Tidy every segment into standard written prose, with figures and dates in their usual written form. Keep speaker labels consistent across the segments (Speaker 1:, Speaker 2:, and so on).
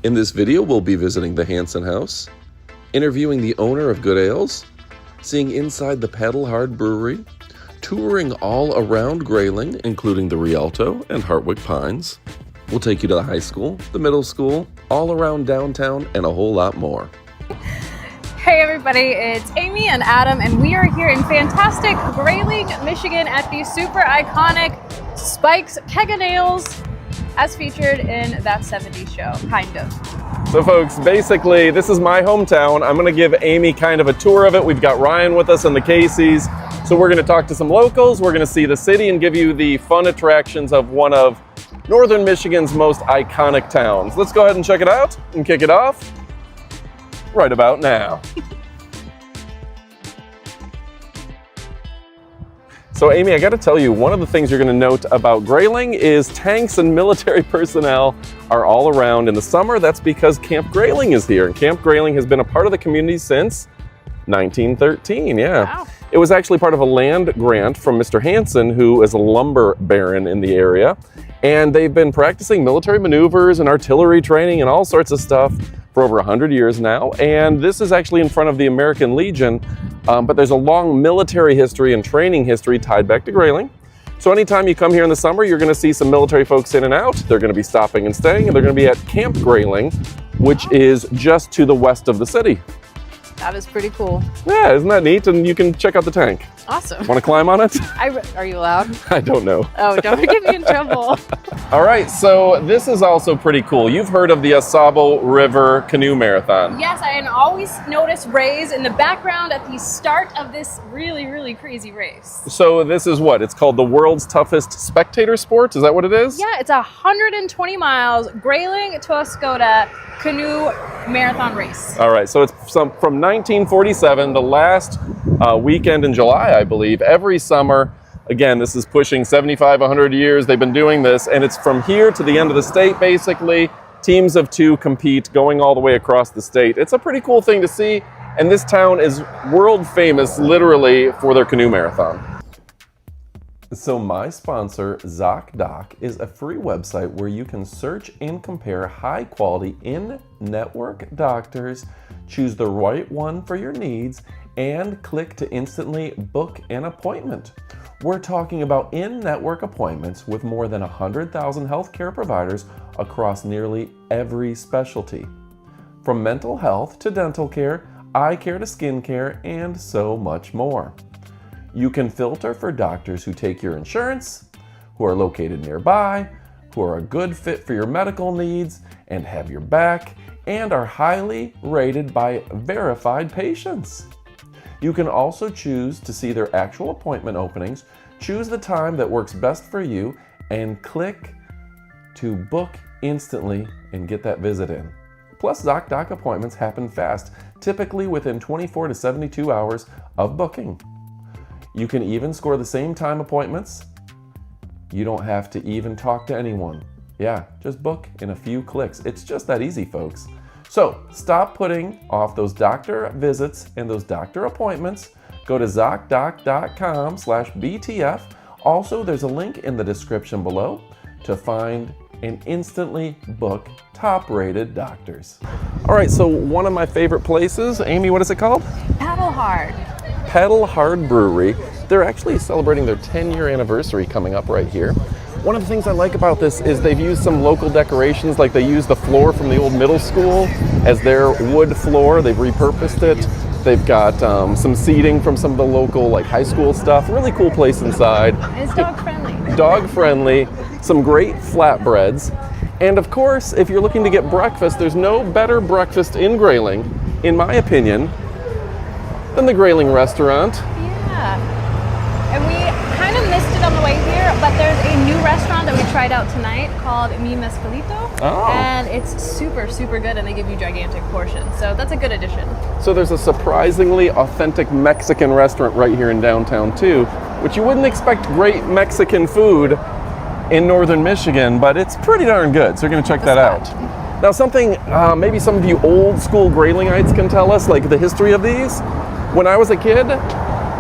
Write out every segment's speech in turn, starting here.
Speaker 1: In this video, we'll be visiting the Hansen House, interviewing the owner of Goodale's, seeing inside the Paddle Hard Brewery, touring all around Grayling, including the Rialto and Hartwick Pines. We'll take you to the high school, the middle school, all around downtown, and a whole lot more.
Speaker 2: Hey everybody, it's Amy and Adam, and we are here in fantastic Grayling, Michigan at the super iconic Spike's Keg of Nails, as featured in that 70s show, kind of.
Speaker 1: So folks, basically, this is my hometown. I'm gonna give Amy kind of a tour of it. We've got Ryan with us and the Caseys. So we're gonna talk to some locals, we're gonna see the city and give you the fun attractions of one of Northern Michigan's most iconic towns. Let's go ahead and check it out and kick it off right about now. So Amy, I gotta tell you, one of the things you're gonna note about Grayling is tanks and military personnel are all around. In the summer, that's because Camp Grayling is here. And Camp Grayling has been a part of the community since 1913, yeah.
Speaker 2: Wow.
Speaker 1: It was actually part of a land grant from Mr. Hansen, who is a lumber baron in the area. And they've been practicing military maneuvers and artillery training and all sorts of stuff for over 100 years now. And this is actually in front of the American Legion, but there's a long military history and training history tied back to Grayling. So anytime you come here in the summer, you're gonna see some military folks in and out. They're gonna be stopping and staying, and they're gonna be at Camp Grayling, which is just to the west of the city.
Speaker 2: That is pretty cool.
Speaker 1: Yeah, isn't that neat? And you can check out the tank.
Speaker 2: Awesome.
Speaker 1: Wanna climb on it?
Speaker 2: Are you allowed?
Speaker 1: I don't know.
Speaker 2: Oh, don't get me in trouble.
Speaker 1: All right, so this is also pretty cool. You've heard of the AuSable River Canoe Marathon.
Speaker 2: Yes, I always notice rays in the background at the start of this really, really crazy race.
Speaker 1: So this is what? It's called the world's toughest spectator sport? Is that what it is?
Speaker 2: Yeah, it's 120 miles, Grayling to Oscoda canoe marathon race.
Speaker 1: All right, so it's from 1947, the last weekend in July, I believe, every summer. Again, this is pushing 75, 100 years. They've been doing this, and it's from here to the end of the state, basically. Teams of two compete going all the way across the state. It's a pretty cool thing to see, and this town is world famous, literally, for their canoe marathon. So my sponsor, ZocDoc, is a free website where you can search and compare high-quality in-network doctors, choose the right one for your needs, and click to instantly book an appointment. We're talking about in-network appointments with more than 100,000 healthcare providers across nearly every specialty. From mental health to dental care, eye care to skin care, and so much more. You can filter for doctors who take your insurance, who are located nearby, who are a good fit for your medical needs and have your back, and are highly rated by verified patients. You can also choose to see their actual appointment openings, choose the time that works best for you, and click to book instantly and get that visit in. Plus, ZocDoc appointments happen fast, typically within 24 to 72 hours of booking. You can even score the same time appointments. You don't have to even talk to anyone. Yeah, just book in a few clicks. It's just that easy, folks. So stop putting off those doctor visits and those doctor appointments. Go to ZocDoc.com/BTF. Also, there's a link in the description below to find and instantly book top-rated doctors. All right, so one of my favorite places, Amy, what is it called?
Speaker 2: Paddle Hard.
Speaker 1: Paddle Hard Brewery. They're actually celebrating their 10-year anniversary coming up right here. One of the things I like about this is they've used some local decorations, like they used the floor from the old middle school as their wood floor. They've repurposed it. They've got some seating from some of the local high school stuff. Really cool place inside.
Speaker 2: It's dog friendly.
Speaker 1: Dog friendly. Some great flatbreads. And of course, if you're looking to get breakfast, there's no better breakfast in Grayling, in my opinion, than the Grayling restaurant.
Speaker 2: Yeah. And we kind of missed it on the way here, but there's a new restaurant that we tried out tonight called Mi Mezcalito.
Speaker 1: Oh.
Speaker 2: And it's super, super good, and they give you gigantic portions. So that's a good addition.
Speaker 1: So there's a surprisingly authentic Mexican restaurant right here in downtown too, which you wouldn't expect great Mexican food in northern Michigan, but it's pretty darn good. So you're gonna check that out. Now something maybe some of you old school Graylingites can tell us, like the history of these. When I was a kid,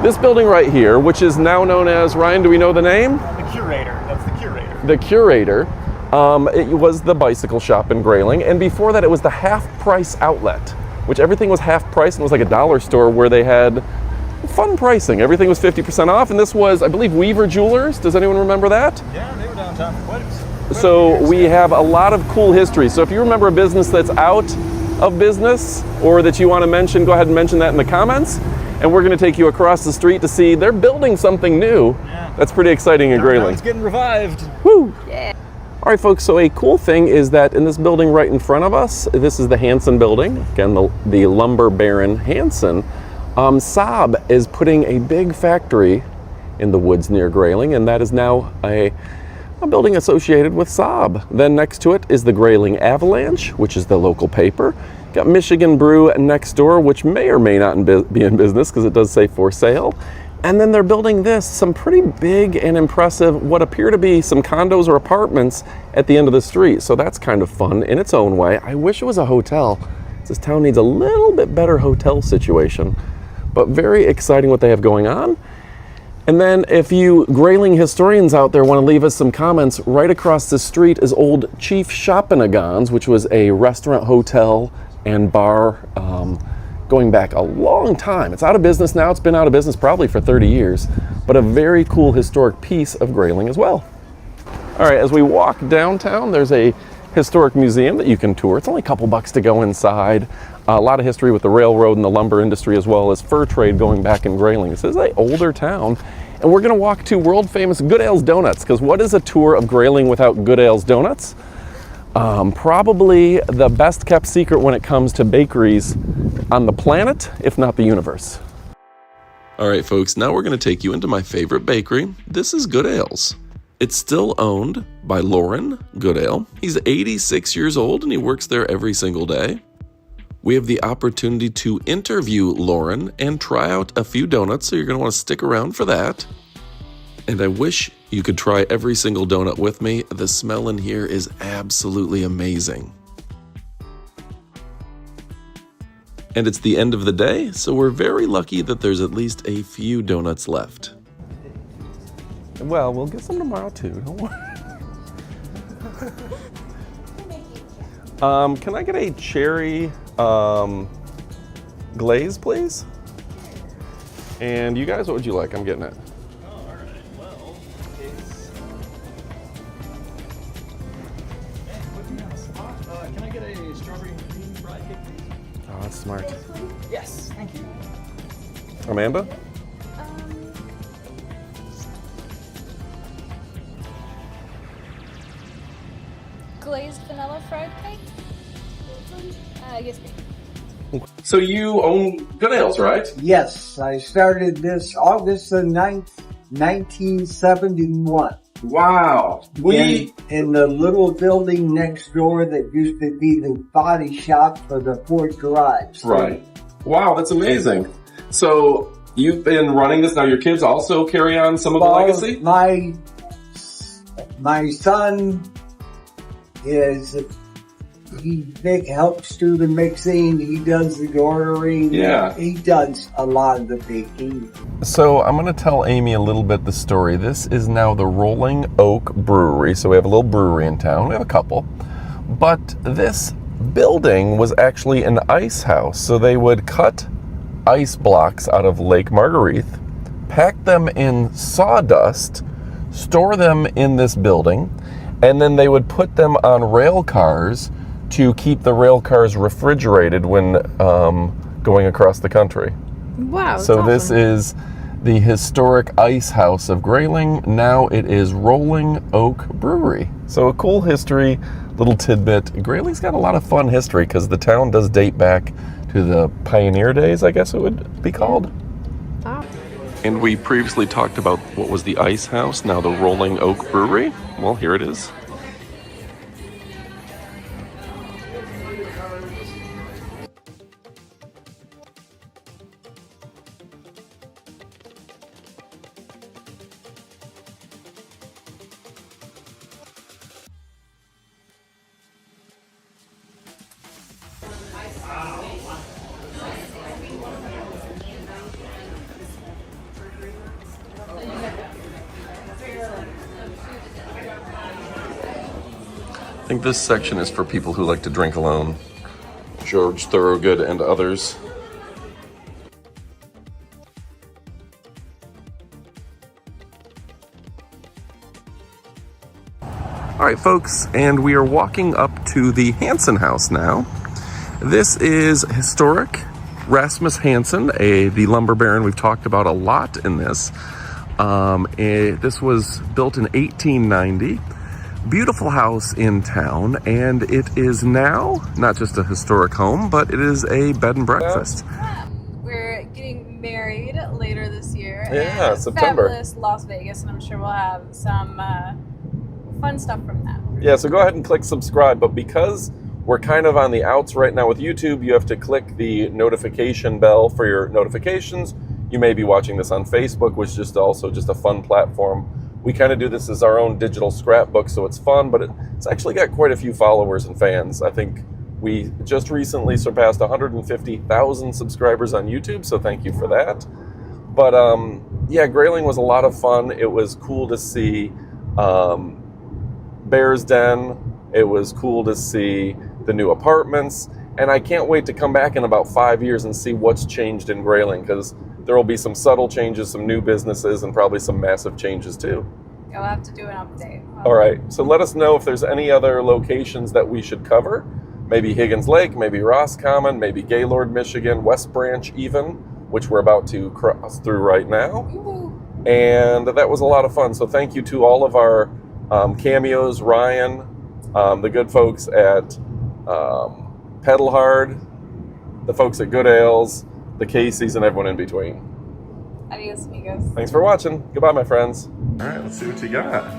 Speaker 1: this building right here, which is now known as, Ryan, do we know the name?
Speaker 3: The Curator. That's the Curator.
Speaker 1: The Curator. It was the bicycle shop in Grayling, and before that it was the Half Price Outlet, which everything was half price and it was like a dollar store where they had fun pricing. Everything was 50% off, and this was, I believe, Weaver Jewelers. Does anyone remember that?
Speaker 3: Yeah, they were downtown for quite
Speaker 1: So we have a lot of cool history. So if you remember a business that's out of business or that you want to mention, go ahead and mention that in the comments. And we're going to take you across the street to see they're building something new. Yeah. That's pretty exciting in Grayling.
Speaker 3: It's getting revived.
Speaker 1: Woo! Yeah. All right, folks, so a cool thing is that in this building right in front of us, this is the Hansen building. Again, the lumber baron Hansen. Saab is putting a big factory in the woods near Grayling, and that is now a building associated with Saab. Then next to it is the Grayling Avalanche, which is the local paper. Got Michigan Brew next door, which may or may not be in business because it does say for sale. And then they're building some pretty big and impressive, what appear to be some condos or apartments at the end of the street. So that's kind of fun in its own way. I wish it was a hotel. This town needs a little bit better hotel situation, but very exciting what they have going on. And then if you Grayling historians out there want to leave us some comments, right across the street is old Chief Shoppenagons, which was a restaurant, hotel, and bar going back a long time. It's out of business now. It's been out of business probably for 30 years, but a very cool historic piece of Grayling as well. All right, as we walk downtown, there's a historic museum that you can tour. It's only a couple bucks to go inside. A lot of history with the railroad and the lumber industry, as well as fur trade going back in Grayling. This is an older town, and we're gonna walk to world famous Goodale's Donuts, because what is a tour of Grayling without Goodale's Donuts? Probably the best kept secret when it comes to bakeries on the planet, if not the universe. All right, folks, now we're gonna take you into my favorite bakery. This is Goodale's. It's still owned by Lauren Goodale. He's 86 years old and he works there every single day. We have the opportunity to interview Lauren and try out a few donuts, so you're going to want to stick around for that. And I wish you could try every single donut with me. The smell in here is absolutely amazing. And it's the end of the day, so we're very lucky that there's at least a few donuts left. Well, we'll get some tomorrow too, don't worry. Can I get a cherry glaze, please? And you guys, what would you like? I'm getting it.
Speaker 3: Oh, all right. Well, put me on the spot. Can I get a strawberry and cream fried cake, please?
Speaker 1: Oh, that's smart.
Speaker 3: Yes, thank you.
Speaker 1: Amanda?
Speaker 2: Glazed vanilla fried cake? Yes, please.
Speaker 1: So you own Goodale's, right?
Speaker 4: Yes, I started this August the 9th, 1971.
Speaker 1: Wow.
Speaker 4: In the little building next door that used to be the body shop for the Ford Garage.
Speaker 1: Right. Wow, that's amazing. So you've been running this, now your kids also carry on some of the legacy?
Speaker 4: My son he helps do the mixing, he does the ordering.
Speaker 1: Yeah.
Speaker 4: He does a lot of the baking.
Speaker 1: So I'm going to tell Amy a little bit the story. This is now the Rolling Oak Brewery. So we have a little brewery in town. We have a couple. But this building was actually an ice house. So they would cut ice blocks out of Lake Marguerite, pack them in sawdust, store them in this building, and then they would put them on rail cars to keep the rail cars refrigerated when going across the country.
Speaker 2: Wow.
Speaker 1: So
Speaker 2: awesome.
Speaker 1: This is the historic ice house of Grayling. Now it is Rolling Oak Brewery. So a cool history, little tidbit. Grayling's got a lot of fun history because the town does date back to the pioneer days, I guess it would be called.
Speaker 2: Wow.
Speaker 1: And we previously talked about what was the ice house, now the Rolling Oak Brewery. Well, here it is. think this section is for people who like to drink alone. George Thorogood and others. All right, folks, and we are walking up to the Hanson House now. This is historic. Rasmus Hansen, the lumber baron we've talked about a lot in this. This was built in 1890. Beautiful house in town, and it is now not just a historic home, but it is a bed and breakfast.
Speaker 2: We're getting married later this year.
Speaker 1: Yeah,
Speaker 2: in
Speaker 1: September.
Speaker 2: Fabulous Las Vegas, and I'm sure we'll have some fun stuff from that.
Speaker 1: Yeah, so go ahead and click subscribe, but because we're kind of on the outs right now with YouTube, you have to click the notification bell for your notifications. You may be watching this on Facebook, which is also just a fun platform. We kind of do this as our own digital scrapbook, so it's fun, but it's actually got quite a few followers and fans. I think we just recently surpassed 150,000 subscribers on YouTube, so thank you for that. But yeah, Grayling was a lot of fun. It was cool to see Bear's Den. It was cool to see the new apartments, and I can't wait to come back in about 5 years and see what's changed in Grayling, because there will be some subtle changes, some new businesses, and probably some massive changes too.
Speaker 2: You'll have to do an update.
Speaker 1: All right, so let us know if there's any other locations that we should cover. Maybe Higgins Lake, maybe Roscommon, maybe Gaylord, Michigan, West Branch even, which we're about to cross through right now.
Speaker 2: Ooh.
Speaker 1: And that was a lot of fun. So thank you to all of our cameos, Ryan, the good folks at Paddle Hard, the folks at Goodale's, the Caseys, and everyone in between.
Speaker 2: Adios, amigos.
Speaker 1: Thanks for watching. Goodbye, my friends. All right, let's see what you got.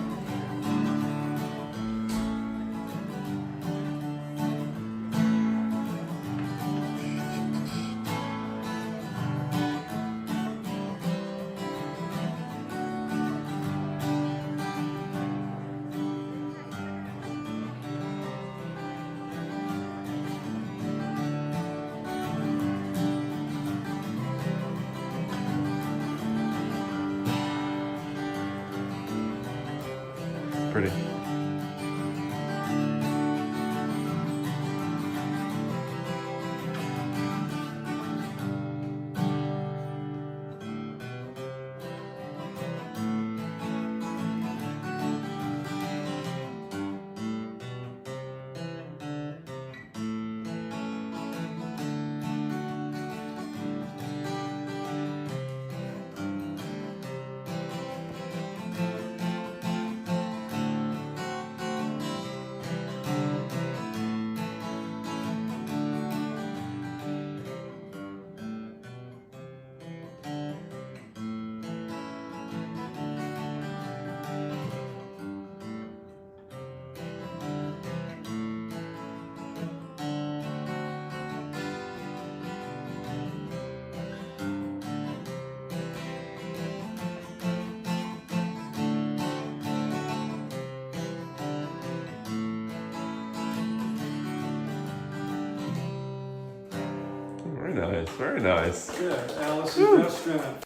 Speaker 1: Pretty. Very nice, very nice.
Speaker 3: Yeah, Alice's restaurant.